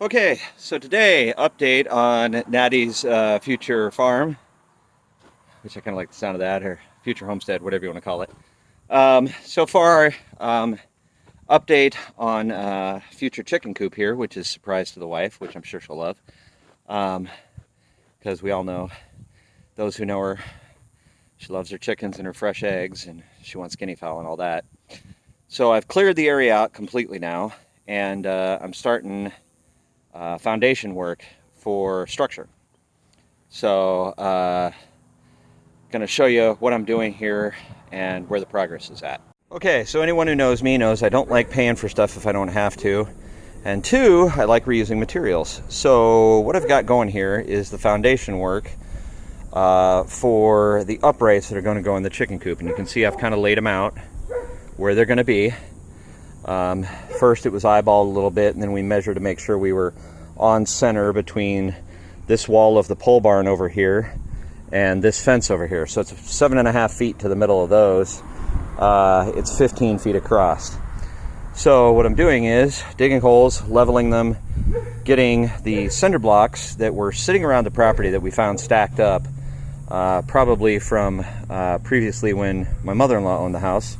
Okay, so today, update on Natty's future farm, which I kind of like the sound of that, or future homestead, whatever you want to call it. So far, update on future chicken coop here, which is a surprise to the wife, which I'm sure she'll love. Because we all know, those who know her, she loves her chickens and her fresh eggs, and she wants guinea fowl and all that. So I've cleared the area out completely now, and I'm starting foundation work for structure. So going to show you what I'm doing here and where the progress is at. Okay, so anyone who knows me knows I don't like paying for stuff if I don't have to. And two, I like reusing materials. So what I've got going here is the foundation work for the uprights that are going to go in the chicken coop. And you can see I've kind of laid them out where they're going to be. First it was eyeballed a little bit, and then we measured to make sure we were on center between this wall of the pole barn over here and this fence over here. So it's 7.5 feet to the middle of those. It's 15 feet across. So what I'm doing is digging holes, leveling them, getting the cinder blocks that were sitting around the property that we found stacked up, probably from previously when my mother-in-law owned the house.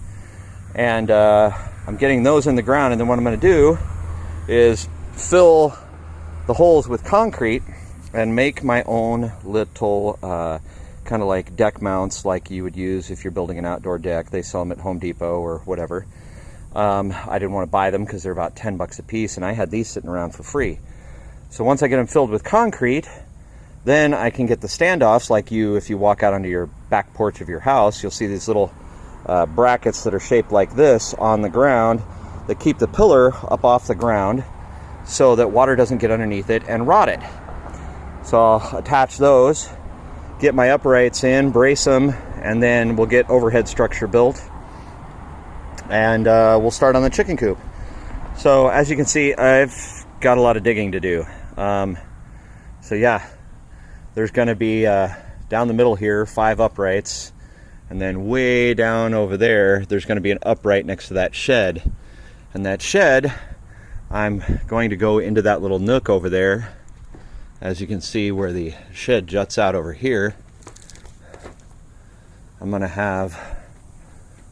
And I'm getting those in the ground, and then what I'm going to do is fill the holes with concrete and make my own little kind of like deck mounts like you would use if you're building an outdoor deck. They sell them at Home Depot or whatever. I didn't want to buy them because they're about 10 bucks a piece, and I had these sitting around for free. So once I get them filled with concrete, then I can get the standoffs like if you walk out onto your back porch of your house, you'll see these little brackets that are shaped like this on the ground that keep the pillar up off the ground so that water doesn't get underneath it and rot it. So I'll attach those, get my uprights in, brace them, and then we'll get overhead structure built, and we'll start on the chicken coop. So as you can see, I've got a lot of digging to do. So yeah, there's going to be down the middle here 5 uprights, and then way down over there there's going to be an upright next to that shed, and that shed I'm going to go into that little nook over there. As you can see where the shed juts out over here, I'm going to have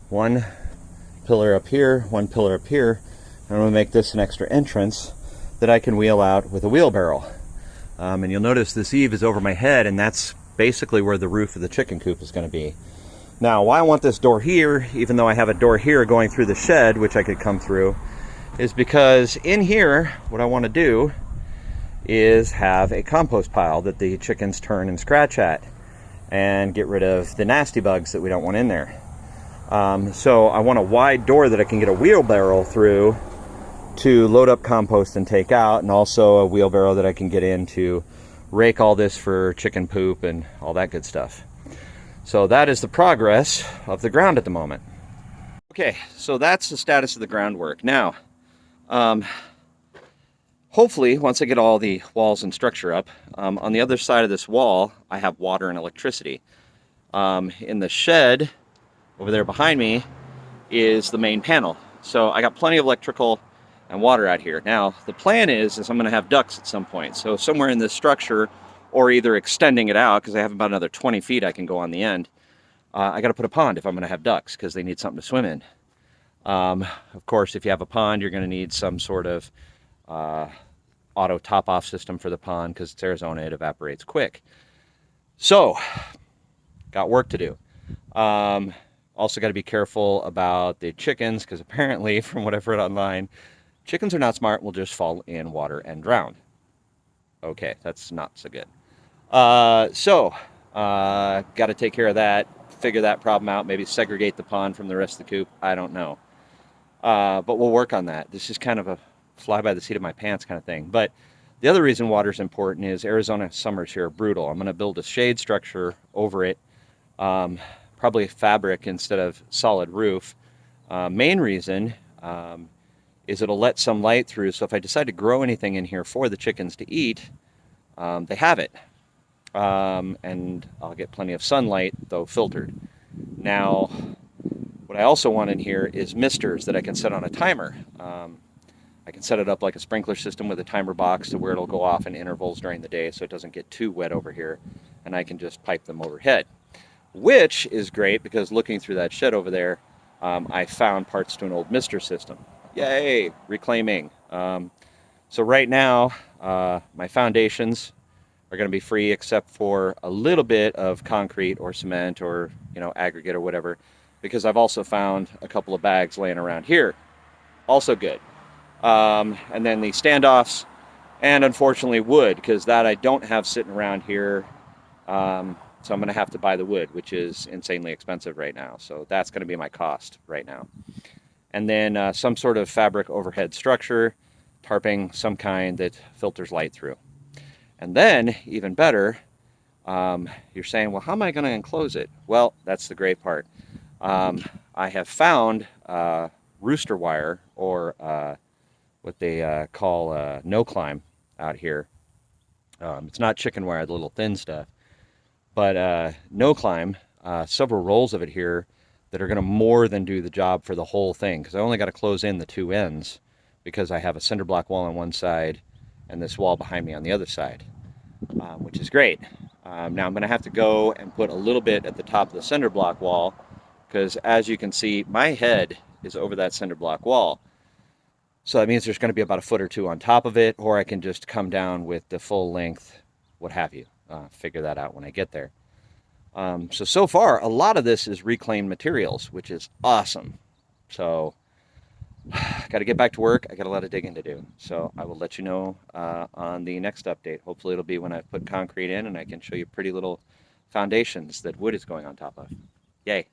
one pillar up here, one pillar up here, and I'm going to make this an extra entrance that I can wheel out with a wheelbarrow. And you'll notice this eave is over my head, and that's basically where the roof of the chicken coop is going to be. Now, why I want this door here, even though I have a door here going through the shed, which I could come through, is because in here, what I want to do is have a compost pile that the chickens turn and scratch at and get rid of the nasty bugs that we don't want in there. So I want a wide door that I can get a wheelbarrow through to load up compost and take out, and also a wheelbarrow that I can get in to rake all this for chicken poop and all that good stuff. So that is the progress of the ground at the moment. Okay, so that's the status of the groundwork. Now, hopefully, once I get all the walls and structure up, on the other side of this wall, I have water and electricity. In the shed over there behind me is the main panel. So I got plenty of electrical and water out here. Now, the plan is I'm going to have ducts at some point. So somewhere in this structure, or either extending it out, because I have about another 20 feet I can go on the end, I got to put a pond if I'm going to have ducks, because they need something to swim in. Of course, if you have a pond, you're going to need some sort of auto top-off system for the pond, because it's Arizona, it evaporates quick. So, got work to do. Also got to be careful about the chickens, because apparently, from what I've read online, chickens are not smart, will just fall in water and drown. Okay, that's not so good. Got to take care of that, figure that problem out, maybe segregate the pond from the rest of the coop. I don't know. But we'll work on that. This is kind of a fly by the seat of my pants kind of thing. But the other reason water is important is Arizona summers here are brutal. I'm going to build a shade structure over it, probably fabric instead of solid roof. Main reason is it'll let some light through, so if I decide to grow anything in here for the chickens to eat, they have it. And I'll get plenty of sunlight, though filtered. Now, what I also want in here is misters that I can set on a timer. I I can set it up like a sprinkler system with a timer box to where it'll go off in intervals during the day so it doesn't get too wet over here, and I can just pipe them overhead, which is great because looking through that shed over there, I found parts to an old Mister system. Yay, reclaiming. So right now, my foundations are going to be free except for a little bit of concrete or cement or, you know, aggregate or whatever, because I've also found a couple of bags laying around here. Also good. And then the standoffs, and unfortunately wood, because that I don't have sitting around here. So I'm going to have to buy the wood, which is insanely expensive right now. So that's going to be my cost right now. And then some sort of fabric overhead structure, tarping some kind that filters light through. And then, even better, you're saying, well, how am I going to enclose it? Well, that's the great part. I have found rooster wire, or what they call no-climb out here. It's not chicken wire, the little thin stuff, but no-climb, several rolls of it here that are going to more than do the job for the whole thing, because I only got to close in the two ends because I have a cinder block wall on one side and this wall behind me on the other side, which is great. Now I'm going to have to go and put a little bit at the top of the cinder block wall, because as you can see, my head is over that cinder block wall. So that means there's going to be about a foot or two on top of it, or I can just come down with the full length, what have you. Figure that out when I get there. So far, a lot of this is reclaimed materials, which is awesome. So got to get back to work. I got a lot of digging to do. So I will let you know on the next update. Hopefully it'll be when I put concrete in and I can show you pretty little foundations that wood is going on top of. Yay.